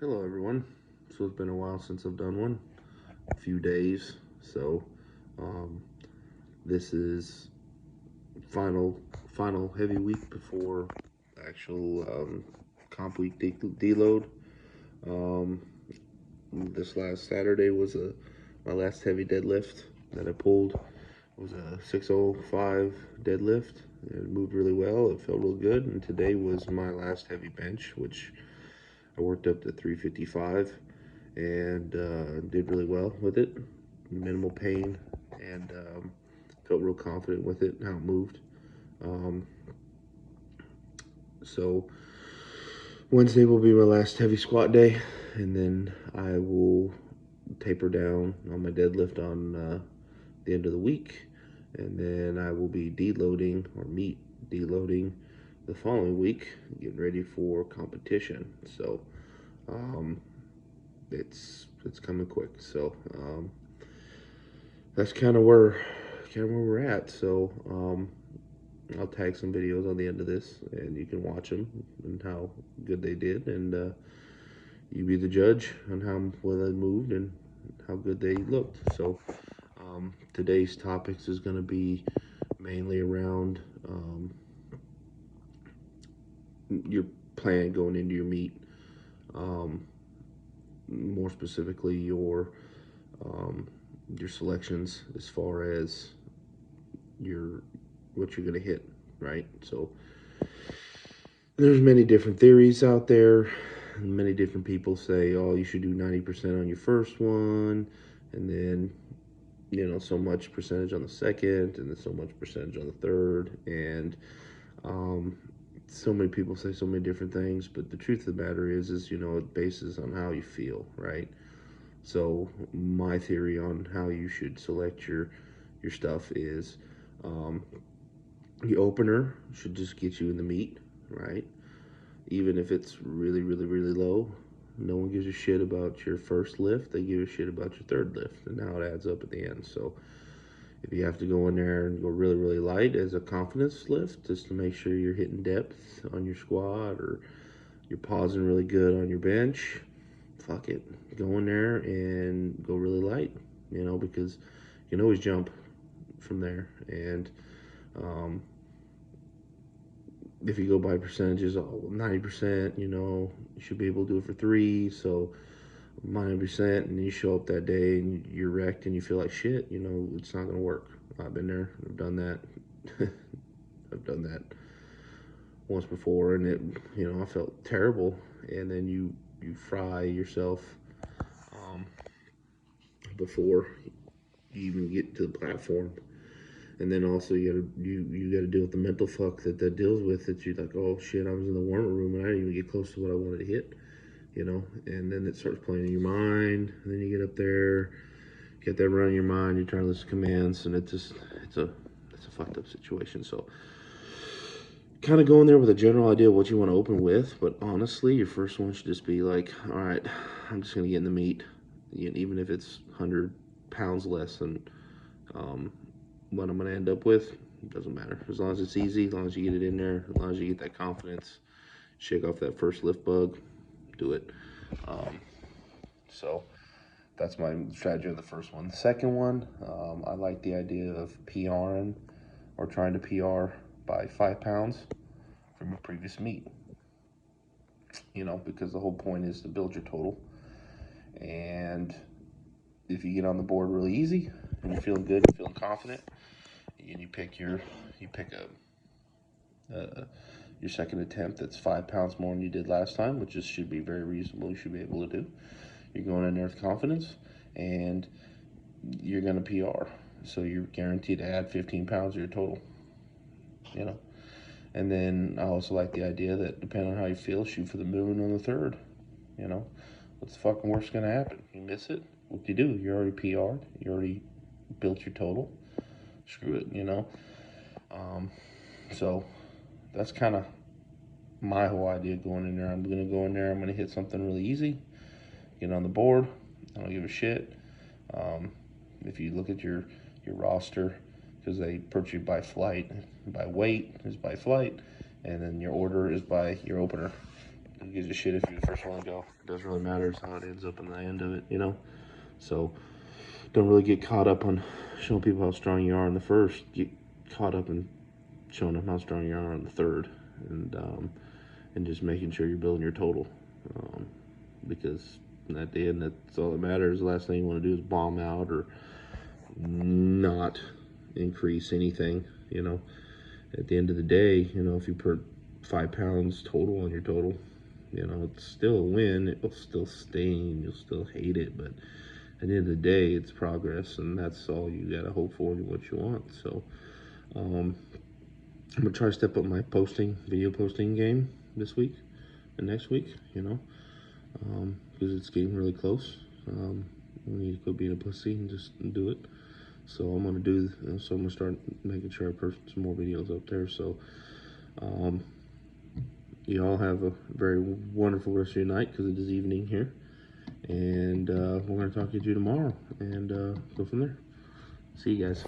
Hello everyone. So it's been a while since I've done one, a few days. So um, this is final heavy week before actual comp week deload. Um, this last Saturday was my last heavy deadlift that I pulled. It was a 605 deadlift. It moved really well. It felt real good. And today was my last heavy bench, which I worked up to 355 and did really well with it. Minimal pain, and felt real confident with it, how it moved. Um, so Wednesday will be my last heavy squat day, and then I will taper down on my deadlift on the end of the week, and then I will be deloading or meet deloading the following week, getting ready for competition. So um, it's coming quick. So that's kind of where we're at. So I'll tag some videos on the end of this, and you can watch them and how good they did, and you be the judge on how well they moved and how good they looked. So today's topics is going to be mainly around your plan going into your meet. More specifically, um, your selections as far as your what you're going to hit, right? So there's many different theories out there. Many different people say, oh, you should do 90% on your first one, and then so much percentage on the second, and then so much percentage on the third, and um, so many people say so many different things. But the truth of the matter is it bases on how you feel, right? So my theory on how you should select your stuff is um, the opener should just get you in the meet, right? Even if it's really, really, really low. No one gives a shit about your first lift. They give a shit about your third lift and how it adds up at the end. So if you have to go in there and go really, really light as a confidence lift, just to make sure you're hitting depth on your squat or you're pausing really good on your bench, fuck it. Go in there and go really light, because you can always jump from there. And if you go by percentages, 90%, you should be able to do it for 3. So 90%, and you show up that day and you're wrecked and you feel like shit, it's not going to work. I've been there. I've done that. I've done that once before, and I felt terrible. And then you fry yourself before you even get to the platform. And then also you gotta deal with the mental fuck that deals with it. You're like, oh shit, I was in the warm room and I didn't even get close to what I wanted to hit, And then it starts playing in your mind. And then you get up there, get that run in your mind. You try to listen to commands, and it's a fucked up situation. So kind of go in there with a general idea of what you want to open with, but honestly, your first one should just be like, all right, I'm just gonna get in the meat, even if it's 100 pounds less than what I'm gonna end up with. It doesn't matter as long as it's easy, as long as you get it in there, as long as you get that confidence, shake off that first lift bug, do it. So that's my strategy of the first one. The second one, I like the idea of PRing or trying to PR by 5 pounds from a previous meet. Because the whole point is to build your total. And if you get on the board really easy and you're feeling good, feeling confident, and you pick your second attempt that's 5 pounds more than you did last time, which should be very reasonable. You should be able to do. You're going in there with confidence, and you're going to PR. So you're guaranteed to add 15 pounds to your total. And then I also like the idea that depending on how you feel, shoot for the moon on the third. What's the fucking worst going to happen? You miss it? What do? You already PR'd. You already built your total. Screw it, So that's kind of my whole idea going in there. I'm going to go in there. I'm going to hit something really easy. Get on the board. I don't give a shit. If you look at your roster, because they put you by flight, by weight is by flight, and then your order is by your opener. Who gives a shit if you're the first one to go? It doesn't really matter. It's how it ends up in the end of it, you know? So don't really get caught up on showing people how strong you are in the first. Get caught up in showing them how strong you are on the third, and just making sure you're building your total, because at the end, that's all that matters. The last thing you want to do is bomb out or not increase anything, you know. At the end of the day, you know, if you put 5 pounds total on your total, you know, it's still a win. It will still sting. You'll still hate it, but at the end of the day, it's progress, and that's all you gotta hope for and what you want. So I'm gonna try to step up my video posting game this week and next week, you know, because it's getting really close. We need to go being a pussy and just do it. So I'm gonna start making sure I post some more videos up there. So you all have a very wonderful rest of your night, because it is evening here, and we're gonna talk to you tomorrow and go from there. See you guys.